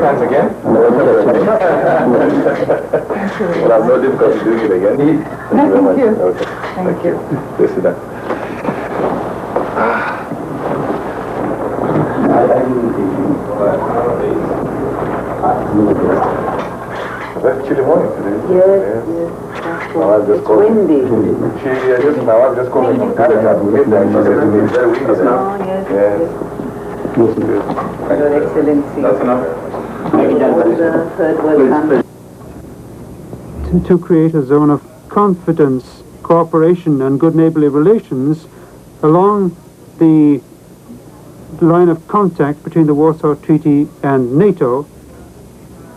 hands again. Well, I have no difficulty doing it again. Thank you very much. Okay. Thank you. Please sit down. That's chilly morning today. Yes. It's windy. Now I've just come from Canada to live there. She said to me, it's very windy there. Oh, yes. Yes. Your Excellency. That's enough. The third world country. To create a zone of confidence, cooperation and good neighborly relations along the line of contact between the Warsaw Treaty and NATO,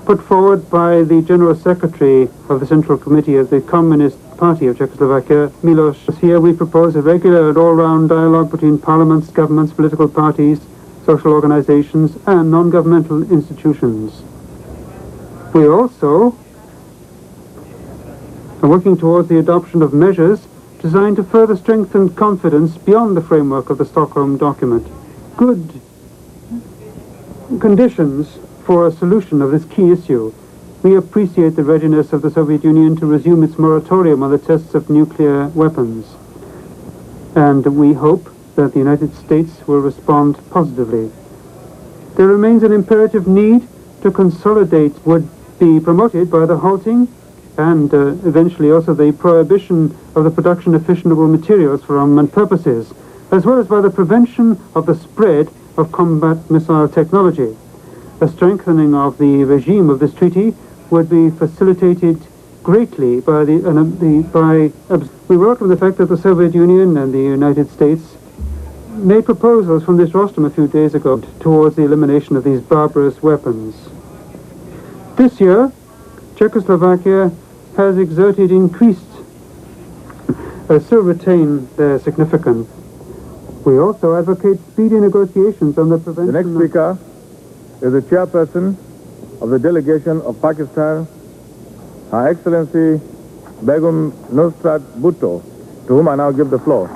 put forward by the General Secretary of the Central Committee of the Communist Party of Czechoslovakia, Miloš. Here we propose a regular and all-round dialogue between parliaments, governments, political parties, social organizations and non-governmental institutions. We also are working towards the adoption of measures designed to further strengthen confidence beyond the framework of the Stockholm document. Good conditions for a solution of this key issue. We appreciate the readiness of the Soviet Union to resume its moratorium on the tests of nuclear weapons. And we hope that the United States will respond positively. There remains an imperative need to consolidate would be promoted by the halting and eventually also the prohibition of the production of fissionable materials for armament purposes, as well as by the prevention of the spread of combat missile technology. A strengthening of the regime of this treaty would be facilitated greatly by we welcome the fact that the Soviet Union and the United States made proposals from this rostrum a few days ago towards the elimination of these barbarous weapons. This year, Czechoslovakia has exerted increased, still retain their significance. We also advocate speedy negotiations on the prevention. The next speaker is the chairperson of the delegation of Pakistan, Her Excellency Begum Nusrat Bhutto, to whom I now give the floor.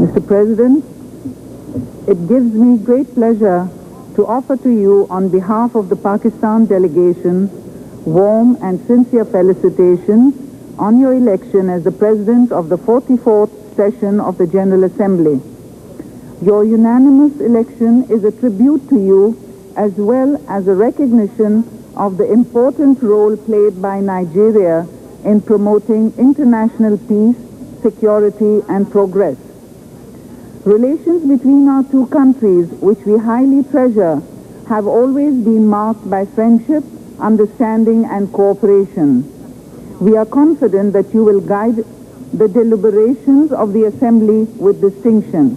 Mr. President, it gives me great pleasure to offer to you on behalf of the Pakistan delegation warm and sincere felicitations on your election as the President of the 44th session of the General Assembly. Your unanimous election is a tribute to you as well as a recognition of the important role played by Nigeria in promoting international peace, security and progress. Relations between our two countries, which we highly treasure, have always been marked by friendship, understanding and cooperation. We are confident that you will guide the deliberations of the Assembly with distinction.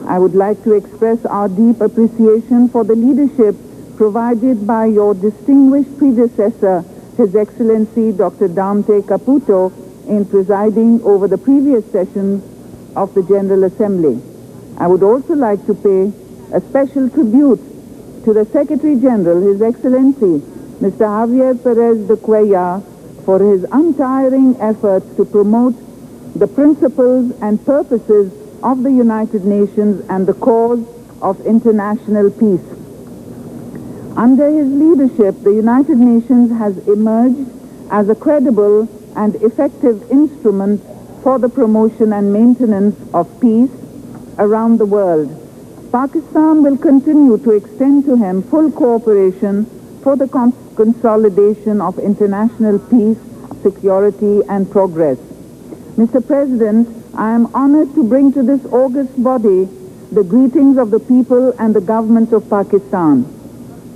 I would like to express our deep appreciation for the leadership provided by your distinguished predecessor, His Excellency Dr. Dante Caputo, in presiding over the previous session of the General Assembly. I would also like to pay a special tribute to the Secretary General, His Excellency Mr. Javier Perez de Cuellar, for his untiring efforts to promote the principles and purposes of the United Nations and the cause of international peace. Under his leadership, the United Nations has emerged as a credible and effective instrument for the promotion and maintenance of peace around the world. Pakistan will continue to extend to him full cooperation for the consolidation of international peace, security and progress. Mr. President, I am honored to bring to this august body the greetings of the people and the government of Pakistan.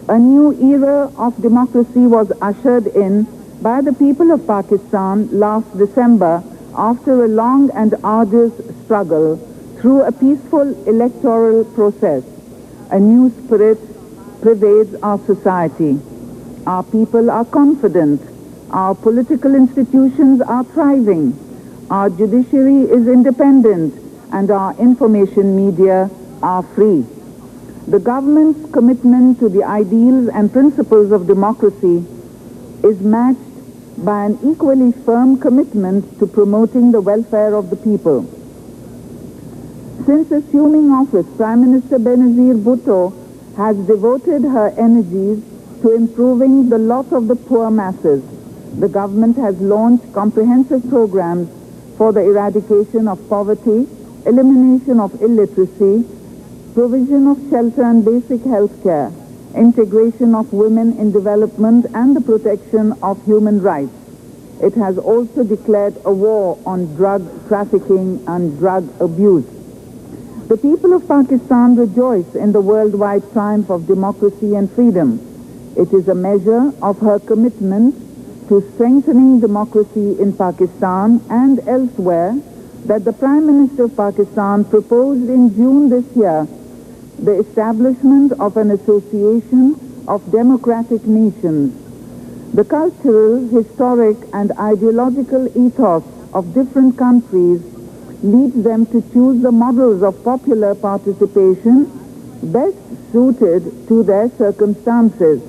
A new era of democracy was ushered in by the people of Pakistan last December after a long and arduous struggle through a peaceful electoral process. A new spirit pervades our society. Our people are confident. Our political institutions are thriving. Our judiciary is independent, and our information media are free. The government's commitment to the ideals and principles of democracy is matched by an equally firm commitment to promoting the welfare of the people. Since assuming office, Prime Minister Benazir Bhutto has devoted her energies to improving the lot of the poor masses. The government has launched comprehensive programs for the eradication of poverty, elimination of illiteracy, provision of shelter and basic health care, integration of women in development, and the protection of human rights. It has also declared a war on drug trafficking and drug abuse. The people of Pakistan rejoice in the worldwide triumph of democracy and freedom. It is a measure of her commitment to strengthening democracy in Pakistan and elsewhere that the Prime Minister of Pakistan proposed in June this year the establishment of an association of democratic nations. The cultural, historic, and ideological ethos of different countries leads them to choose the models of popular participation best suited to their circumstances.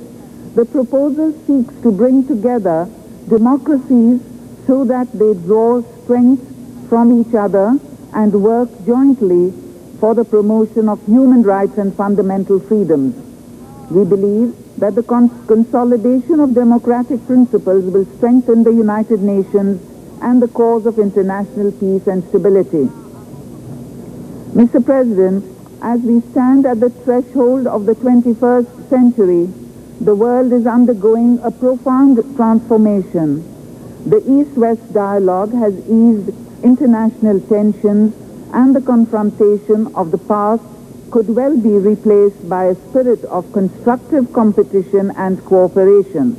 The proposal seeks to bring together democracies so that they draw strength from each other and work jointly for the promotion of human rights and fundamental freedoms. We believe that the consolidation of democratic principles will strengthen the United Nations and the cause of international peace and stability. Mr. President, as we stand at the threshold of the 21st century, the world is undergoing a profound transformation. The East-West dialogue has eased international tensions, and the confrontation of the past could well be replaced by a spirit of constructive competition and cooperation.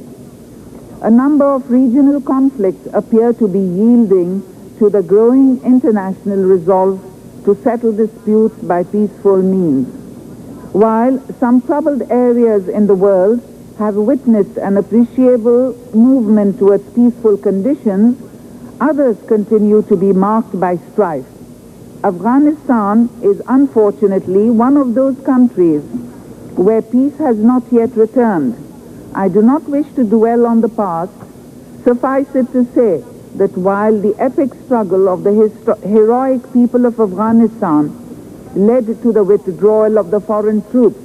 A number of regional conflicts appear to be yielding to the growing international resolve to settle disputes by peaceful means. While some troubled areas in the world have witnessed an appreciable movement towards peaceful conditions, others continue to be marked by strife. Afghanistan is unfortunately one of those countries where peace has not yet returned. I do not wish to dwell on the past. Suffice it to say that while the epic struggle of the heroic people of Afghanistan led to the withdrawal of the foreign troops,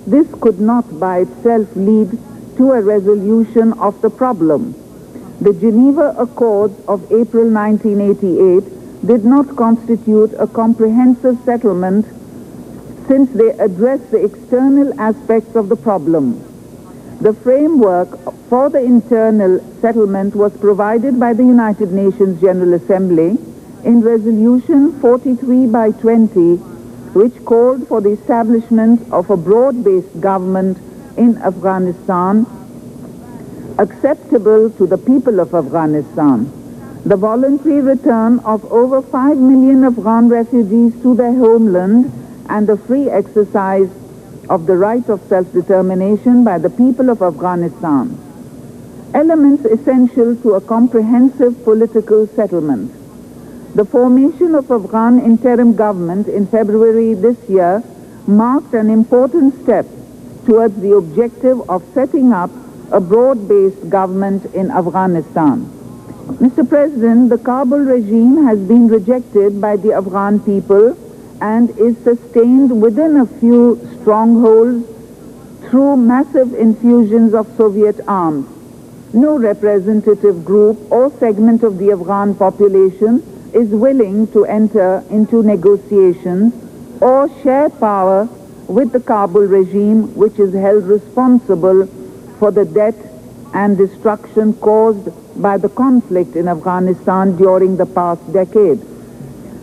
this could not by itself lead to a resolution of the problem. The Geneva Accords of April 1988 did not constitute a comprehensive settlement since they address the external aspects of the problem. The framework for the internal settlement was provided by the United Nations General Assembly in Resolution 43/20, which called for the establishment of a broad-based government in Afghanistan acceptable to the people of Afghanistan. The voluntary return of over 5 million Afghan refugees to their homeland and the free exercise of the right of self-determination by the people of Afghanistan. Elements essential to a comprehensive political settlement. The formation of Afghan interim government in February this year marked an important step towards the objective of setting up a broad-based government in Afghanistan. Mr. President, the Kabul regime has been rejected by the Afghan people and is sustained within a few strongholds through massive infusions of Soviet arms. No representative group or segment of the Afghan population is willing to enter into negotiations or share power with the Kabul regime, which is held responsible for the death and destruction caused by the conflict in Afghanistan during the past decade.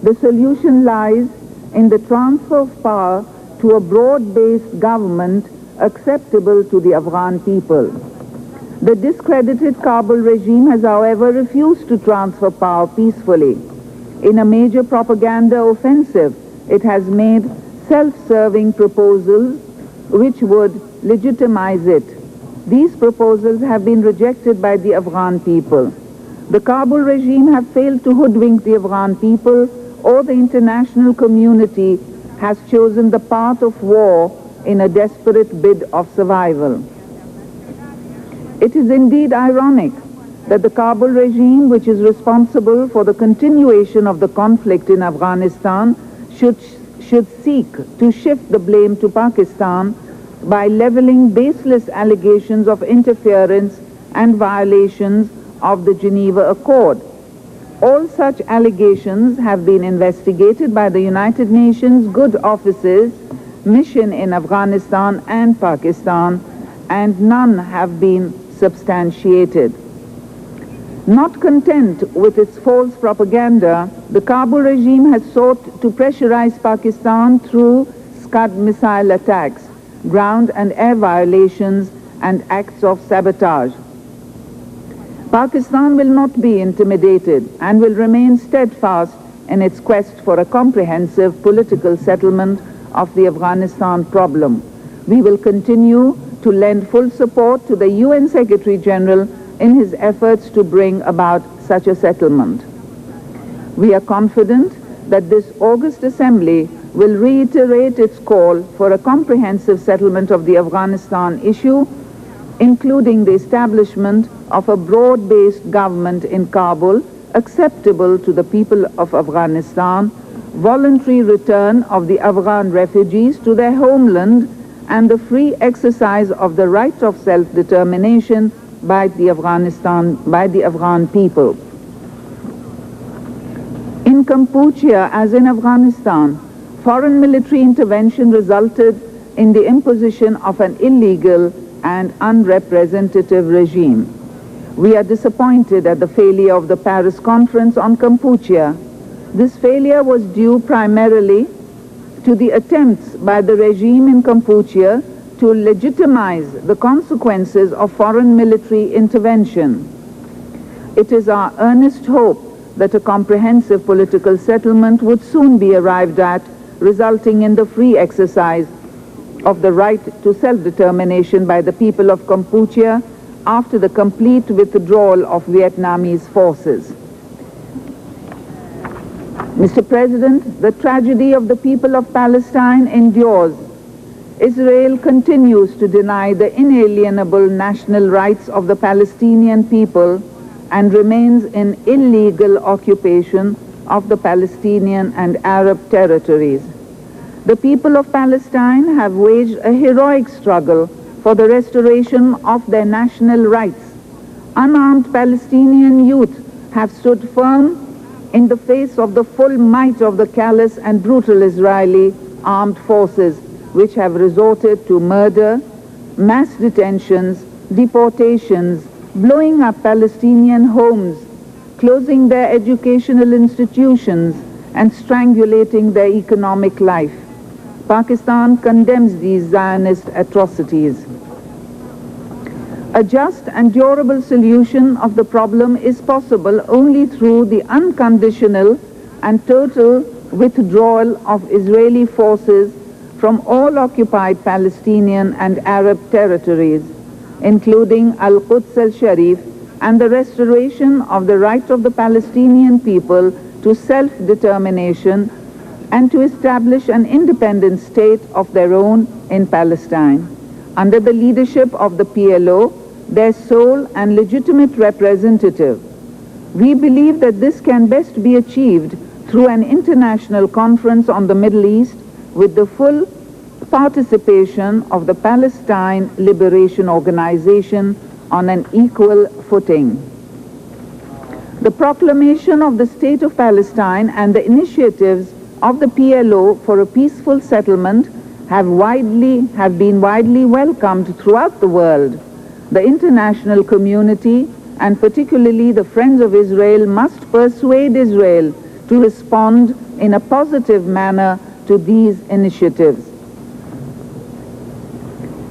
The solution lies in the transfer of power to a broad-based government acceptable to the Afghan people. The discredited Kabul regime has, however, refused to transfer power peacefully. In a major propaganda offensive, it has made self-serving proposals which would legitimize it. These proposals have been rejected by the Afghan people. The Kabul regime have failed to hoodwink the Afghan people, or the international community has chosen the path of war in a desperate bid of survival. It is indeed ironic that the Kabul regime, which is responsible for the continuation of the conflict in Afghanistan, should seek to shift the blame to Pakistan by leveling baseless allegations of interference and violations of the Geneva Accord. All such allegations have been investigated by the United Nations Good Office's mission in Afghanistan and Pakistan, and none have been substantiated. Not content with its false propaganda, the Kabul regime has sought to pressurize Pakistan through Scud missile attacks, ground and air violations, and acts of sabotage. Pakistan will not be intimidated and will remain steadfast in its quest for a comprehensive political settlement of the Afghanistan problem. We will continue to lend full support to the UN Secretary General in his efforts to bring about such a settlement. We are confident that this August Assembly will reiterate its call for a comprehensive settlement of the Afghanistan issue, including the establishment of a broad-based government in Kabul acceptable to the people of Afghanistan, voluntary return of the Afghan refugees to their homeland, and the free exercise of the right of self-determination by the Afghan people. In Kampuchea, as in Afghanistan, foreign military intervention resulted in the imposition of an illegal and unrepresentative regime. We are disappointed at the failure of the Paris Conference on Kampuchea. This failure was due primarily to the attempts by the regime in Kampuchea to legitimize the consequences of foreign military intervention. It is our earnest hope that a comprehensive political settlement would soon be arrived at, resulting in the free exercise of the right to self-determination by the people of Kampuchea after the complete withdrawal of Vietnamese forces. Mr. President, the tragedy of the people of Palestine endures. Israel continues to deny the inalienable national rights of the Palestinian people and remains in illegal occupation of the Palestinian and Arab territories. The people of Palestine have waged a heroic struggle for the restoration of their national rights. Unarmed Palestinian youth have stood firm in the face of the full might of the callous and brutal Israeli armed forces, which have resorted to murder, mass detentions, deportations, blowing up Palestinian homes, closing their educational institutions, and strangulating their economic life. Pakistan condemns these Zionist atrocities. A just and durable solution of the problem is possible only through the unconditional and total withdrawal of Israeli forces from all occupied Palestinian and Arab territories, including Al-Quds al-Sharif, and the restoration of the right of the Palestinian people to self-determination and to establish an independent state of their own in Palestine. Under the leadership of the PLO, their sole and legitimate representative. We believe that this can best be achieved through an international conference on the Middle East with the full participation of the Palestine Liberation Organization on an equal footing. The proclamation of the State of Palestine and the initiatives of the PLO for a peaceful settlement have been widely welcomed throughout the world. The international community, and particularly the Friends of Israel, must persuade Israel to respond in a positive manner to these initiatives.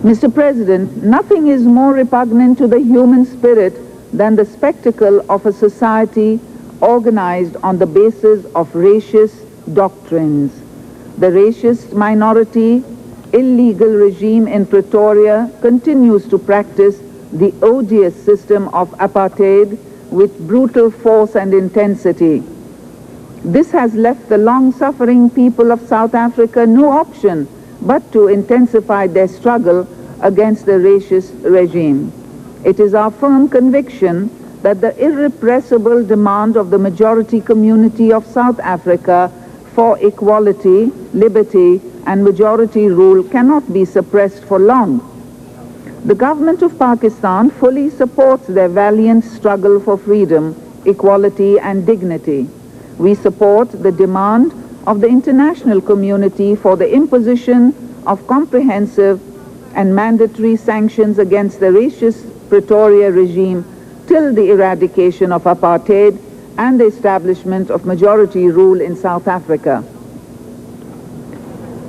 Mr. President, nothing is more repugnant to the human spirit than the spectacle of a society organized on the basis of racist doctrines. The racist minority illegal regime in Pretoria continues to practice the odious system of apartheid with brutal force and intensity. This has left the long-suffering people of South Africa no option but to intensify their struggle against the racist regime. It is our firm conviction that the irrepressible demand of the majority community of South Africa for equality, liberty, and majority rule cannot be suppressed for long. The government of Pakistan fully supports their valiant struggle for freedom, equality, and dignity. We support the demand of the international community for the imposition of comprehensive and mandatory sanctions against the racist Pretoria regime till the eradication of apartheid and the establishment of majority rule in South Africa.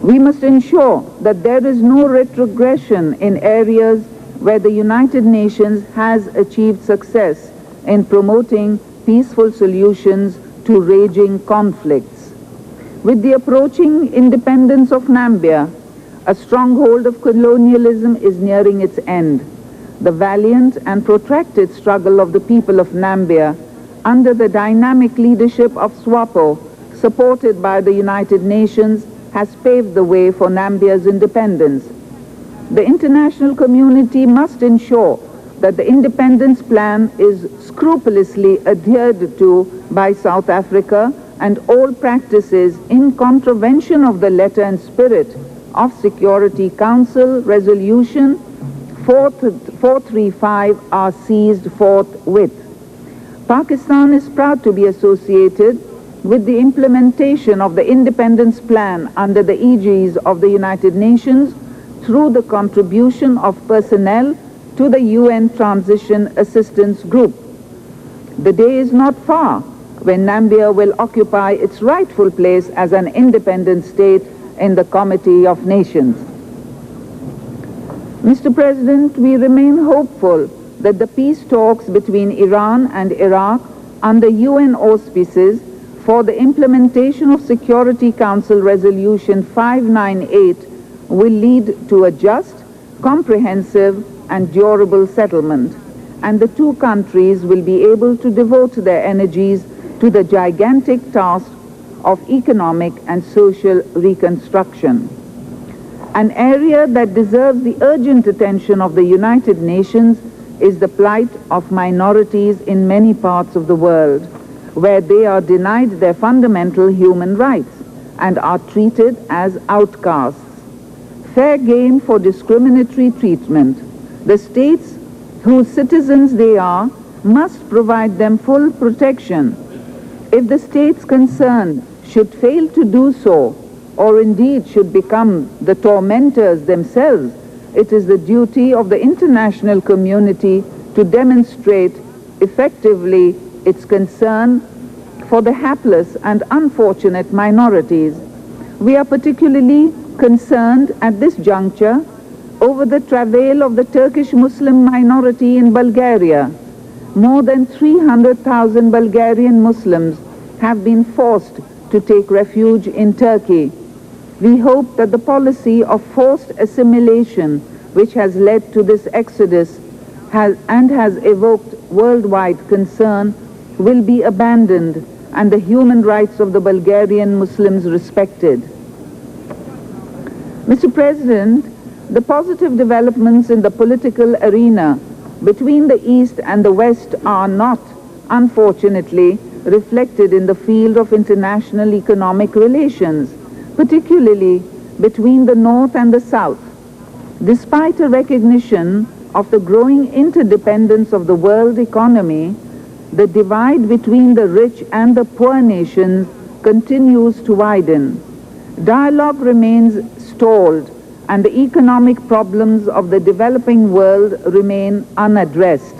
We must ensure that there is no retrogression in areas where the United Nations has achieved success in promoting peaceful solutions to raging conflicts. With the approaching independence of Namibia, a stronghold of colonialism is nearing its end. The valiant and protracted struggle of the people of Namibia under the dynamic leadership of SWAPO, supported by the United Nations, has paved the way for Namibia's independence. The international community must ensure that the independence plan is scrupulously adhered to by South Africa and all practices in contravention of the letter and spirit of Security Council Resolution 435 are seized forthwith. Pakistan is proud to be associated with the implementation of the independence plan under the aegis of the United Nations through the contribution of personnel to the UN Transition Assistance Group. The day is not far when Namibia will occupy its rightful place as an independent state in the Committee of Nations. Mr. President, we remain hopeful that the peace talks between Iran and Iraq under UN auspices for the implementation of Security Council Resolution 598 will lead to a just, comprehensive, and durable settlement, and the two countries will be able to devote their energies to the gigantic task of economic and social reconstruction. An area that deserves the urgent attention of the United Nations is the plight of minorities in many parts of the world, where they are denied their fundamental human rights and are treated as outcasts. Fair game for discriminatory treatment. The states whose citizens they are must provide them full protection. If the states concerned should fail to do so, or indeed should become the tormentors themselves, it is the duty of the international community to demonstrate effectively its concern for the hapless and unfortunate minorities. We are particularly concerned at this juncture over the travail of the Turkish Muslim minority in Bulgaria. More than 300,000 Bulgarian Muslims have been forced to take refuge in Turkey. We hope that the policy of forced assimilation, which has led to this exodus has evoked worldwide concern, will be abandoned and the human rights of the Bulgarian Muslims respected. Mr. President, the positive developments in the political arena between the East and the West are not, unfortunately, reflected in the field of international economic relations, particularly between the North and the South. Despite a recognition of the growing interdependence of the world economy, the divide between the rich and the poor nations continues to widen. Dialogue remains stalled, and the economic problems of the developing world remain unaddressed.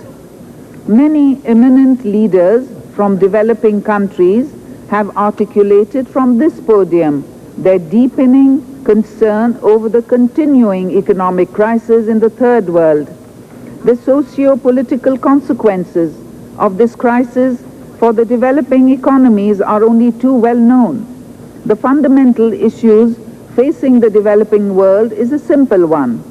Many eminent leaders from developing countries have articulated from this podium their deepening concern over the continuing economic crisis in the Third World. The socio-political consequences of this crisis for the developing economies are only too well known. The fundamental issues facing the developing world is a simple one.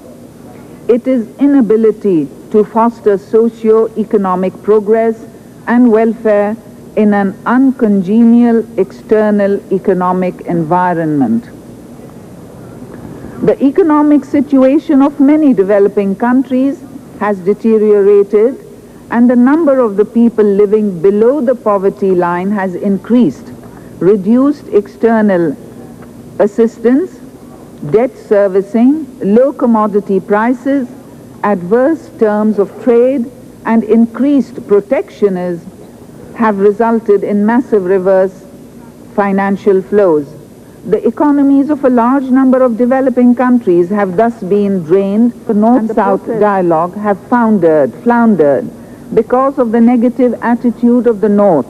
It is inability to foster socio-economic progress and welfare in an uncongenial external economic environment. The economic situation of many developing countries has deteriorated, and the number of the people living below the poverty line has increased. Reduced external assistance, debt servicing, low commodity prices, adverse terms of trade, and increased protectionism have resulted in massive reverse financial flows. The economies of a large number of developing countries have thus been drained. The North-South dialogue have floundered because of the negative attitude of the North.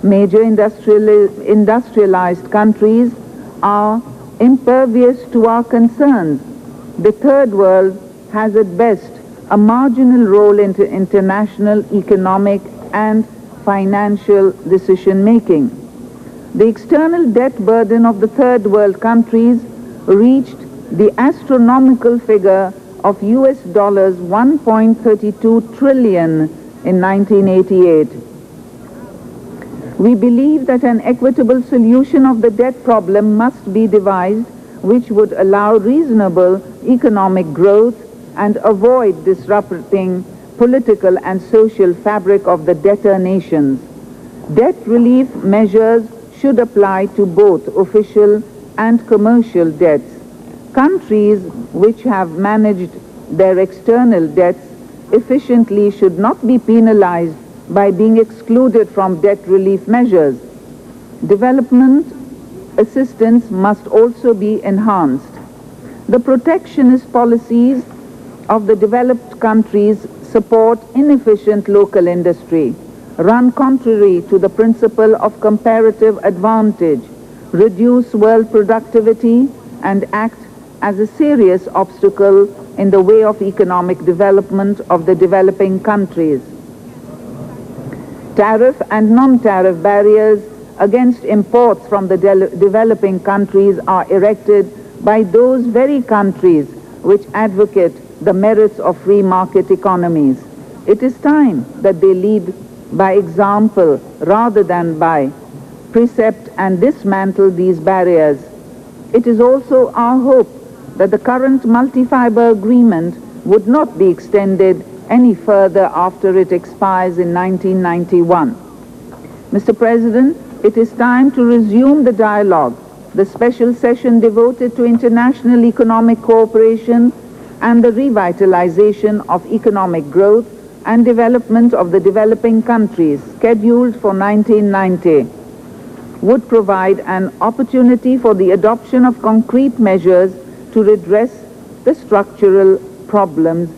Major industrialized countries are impervious to our concerns. The Third World has at best a marginal role in international economic and financial decision-making. The external debt burden of the Third World countries reached the astronomical figure of US dollars 1.32 trillion in 1988. We believe that an equitable solution of the debt problem must be devised, which would allow reasonable economic growth and avoid disrupting political and social fabric of the debtor nations. Debt relief measures should apply to both official and commercial debts. Countries which have managed their external debts efficiently should not be penalized by being excluded from debt relief measures. Development assistance must also be enhanced. The protectionist policies of the developed countries support inefficient local industry, run contrary to the principle of comparative advantage, reduce world productivity, and act as a serious obstacle in the way of economic development of the developing countries. Tariff and non-tariff barriers against imports from the developing countries are erected by those very countries which advocate the merits of free market economies. It is time that they lead by example rather than by precept and dismantle these barriers. It is also our hope that the current multi-fiber agreement would not be extended any further after it expires in 1991. Mr. President, it is time to resume the dialogue. The special session devoted to international economic cooperation and the revitalization of economic growth and development of the developing countries, scheduled for 1990, would provide an opportunity for the adoption of concrete measures to redress the structural problems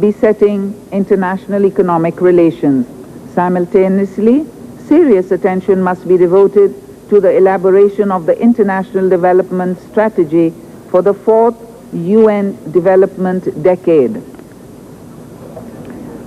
besetting international economic relations. Simultaneously, serious attention must be devoted to the elaboration of the international development strategy for the fourth UN development decade.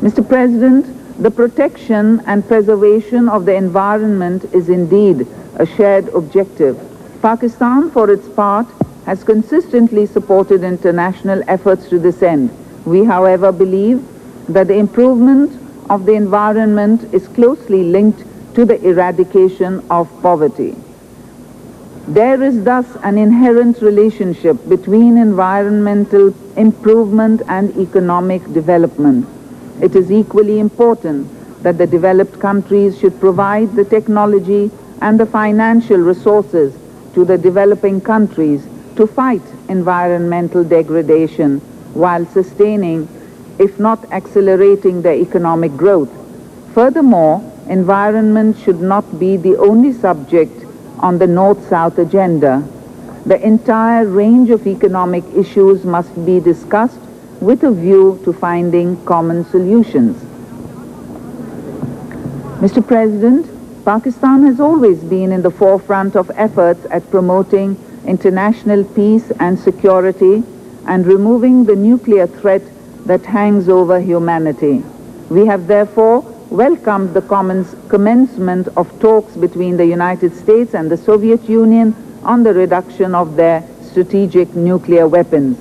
Mr. President, the protection and preservation of the environment is indeed a shared objective. Pakistan, for its part, has consistently supported international efforts to this end. We, however, believe that the improvement of the environment is closely linked to the eradication of poverty. There is thus an inherent relationship between environmental improvement and economic development. It is equally important that the developed countries should provide the technology and the financial resources to the developing countries to fight environmental degradation while sustaining, if not accelerating, their economic growth. Furthermore, environment should not be the only subject on the North-South agenda. The entire range of economic issues must be discussed with a view to finding common solutions. Mr. President, Pakistan has always been in the forefront of efforts at promoting international peace and security, and removing the nuclear threat that hangs over humanity. We have therefore welcomed the commencement of talks between the United States and the Soviet Union on the reduction of their strategic nuclear weapons.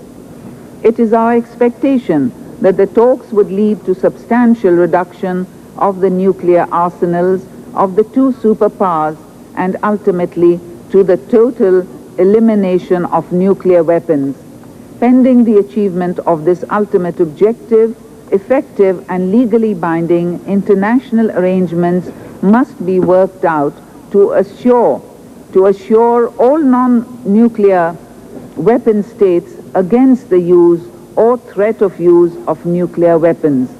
It is our expectation that the talks would lead to substantial reduction of the nuclear arsenals of the two superpowers and ultimately to the total elimination of nuclear weapons. Pending the achievement of this ultimate objective, effective and legally binding international arrangements must be worked out to assure all non-nuclear weapon states against the use or threat of use of nuclear weapons.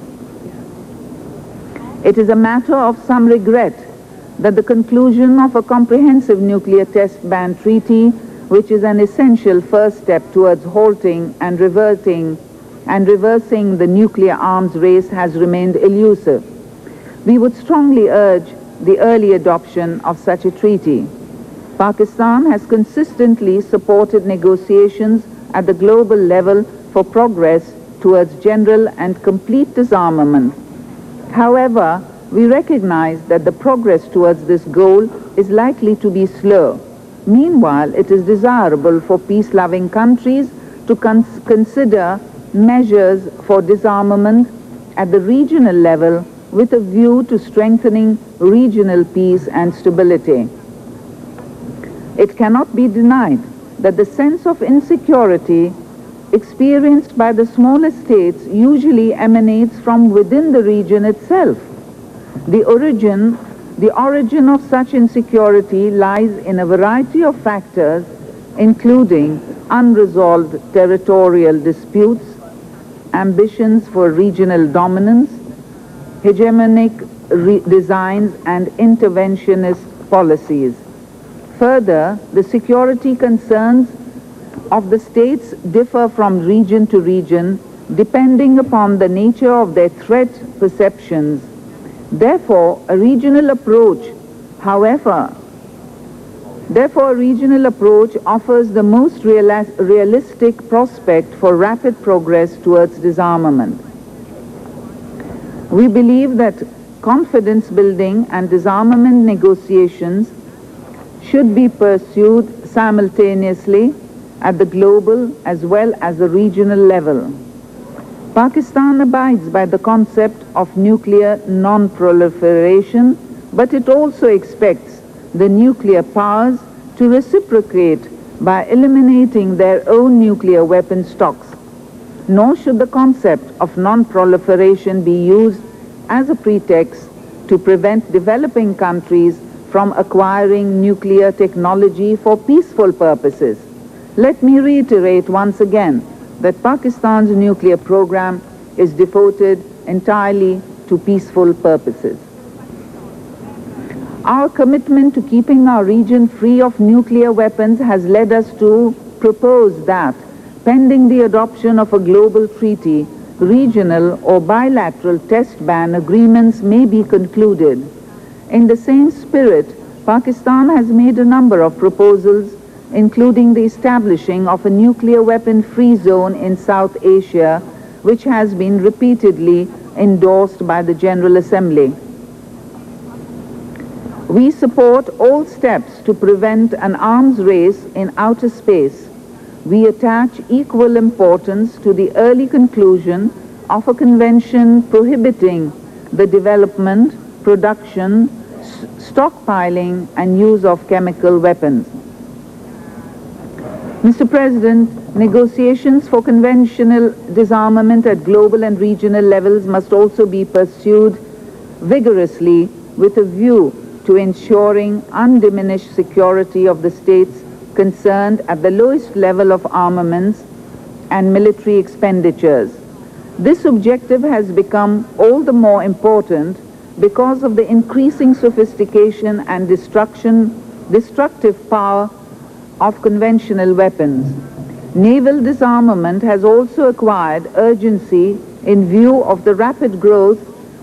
It is a matter of some regret that the conclusion of a comprehensive nuclear test ban treaty, which is an essential first step towards halting and reversing the nuclear arms race, has remained elusive. We would strongly urge the early adoption of such a treaty. Pakistan has consistently supported negotiations at the global level for progress towards general and complete disarmament. However, we recognize that the progress towards this goal is likely to be slow. Meanwhile, it is desirable for peace-loving countries to consider measures for disarmament at the regional level with a view to strengthening regional peace and stability. It cannot be denied that the sense of insecurity experienced by the smaller states usually emanates from within the region itself. The origin of such insecurity lies in a variety of factors, including unresolved territorial disputes, ambitions for regional dominance, hegemonic designs, and interventionist policies. Further, the security concerns of the states differ from region to region, depending upon the nature of their threat perceptions. Therefore, a regional approach offers the most realistic prospect for rapid progress towards disarmament. We believe that confidence building and disarmament negotiations should be pursued simultaneously at the global as well as the regional level. Pakistan abides by the concept of nuclear non-proliferation, but it also expects the nuclear powers to reciprocate by eliminating their own nuclear weapon stocks. Nor should the concept of non-proliferation be used as a pretext to prevent developing countries from acquiring nuclear technology for peaceful purposes. Let me reiterate once again that Pakistan's nuclear program is devoted entirely to peaceful purposes. Our commitment to keeping our region free of nuclear weapons has led us to propose that, pending the adoption of a global treaty, regional or bilateral test ban agreements may be concluded. In the same spirit, Pakistan has made a number of proposals, including the establishing of a nuclear weapon-free zone in South Asia, which has been repeatedly endorsed by the General Assembly. We support all steps to prevent an arms race in outer space. We attach equal importance to the early conclusion of a convention prohibiting the development, production, stockpiling, and use of chemical weapons. Mr. President, negotiations for conventional disarmament at global and regional levels must also be pursued vigorously with a view to ensuring undiminished security of the states concerned at the lowest level of armaments and military expenditures. This objective has become all the more important because of the increasing sophistication and destructive power of conventional weapons. Naval disarmament has also acquired urgency in view of the rapid growth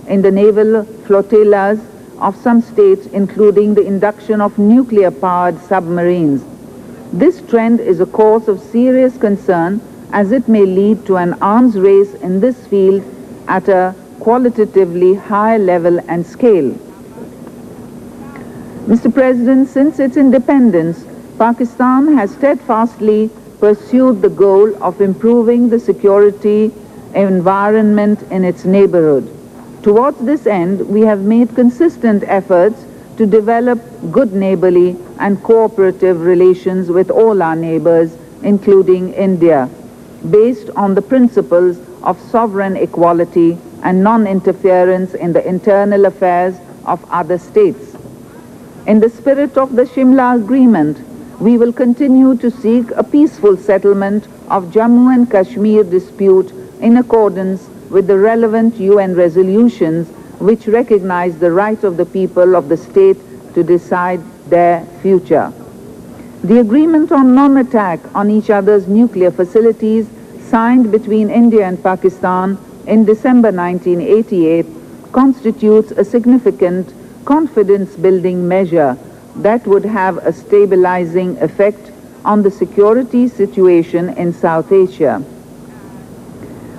in the naval flotillas of some states, including the induction of nuclear-powered submarines. This trend is a cause of serious concern as it may lead to an arms race in this field at a qualitatively high level and scale. Mr. President, since its independence, Pakistan has steadfastly pursued the goal of improving the security environment in its neighborhood. Towards this end, we have made consistent efforts to develop good neighborly and cooperative relations with all our neighbors, including India, based on the principles of sovereign equality and non-interference in the internal affairs of other states. In the spirit of the Shimla Agreement, we will continue to seek a peaceful settlement of Jammu and Kashmir dispute in accordance with the relevant UN resolutions which recognize the right of the people of the state to decide their future. The agreement on non-attack on each other's nuclear facilities signed between India and Pakistan in December 1988 constitutes a significant confidence-building measure that would have a stabilizing effect on the security situation in South Asia.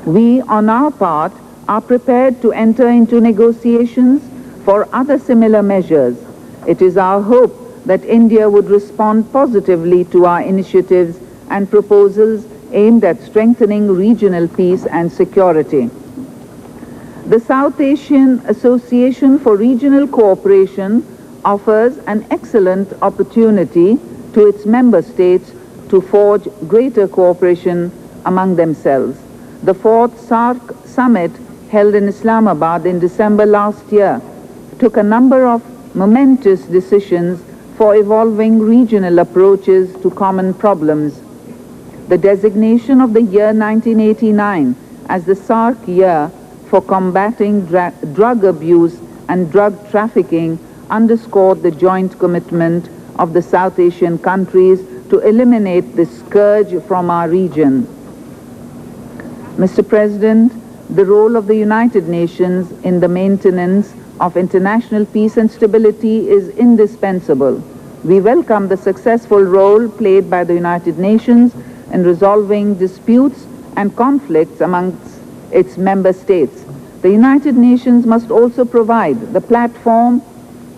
We, on our part, are prepared to enter into negotiations for other similar measures. It is our hope that India would respond positively to our initiatives and proposals aimed at strengthening regional peace and security. The South Asian Association for Regional Cooperation offers an excellent opportunity to its member states to forge greater cooperation among themselves. The fourth SAARC summit held in Islamabad in December last year took a number of momentous decisions for evolving regional approaches to common problems. The designation of the year 1989 as the SAARC year for combating drug abuse and drug trafficking underscored the joint commitment of the South Asian countries to eliminate this scourge from our region. Mr. President, the role of the United Nations in the maintenance of international peace and stability is indispensable. We welcome the successful role played by the United Nations in resolving disputes and conflicts amongst its member states. The United Nations must also provide the platform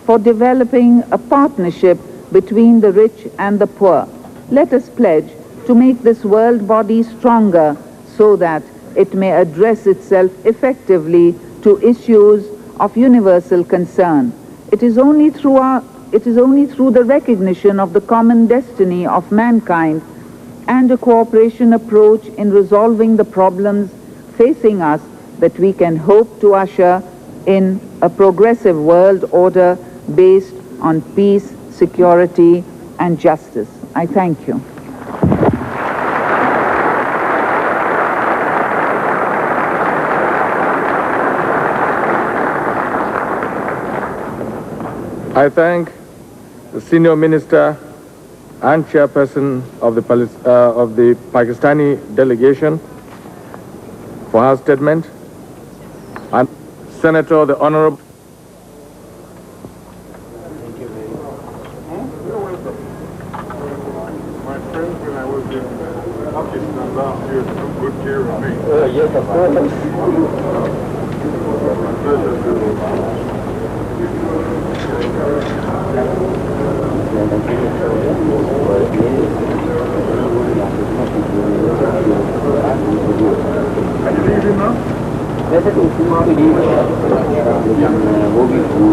for developing a partnership between the rich and the poor. Let us pledge to make this world body stronger so that it may address itself effectively to issues of universal concern. It is only through the recognition of the common destiny of mankind and a cooperation approach in resolving the problems facing us that we can hope to usher in a progressive world order based on peace, security, and justice. I thank you. I thank the senior minister and chairperson of the Pakistani delegation for her statement, and Senator the Honorable. My friends, when I was in Afghanistan last year, took good care of me. Yes, of course. My pleasure वैसे तो उसमें भी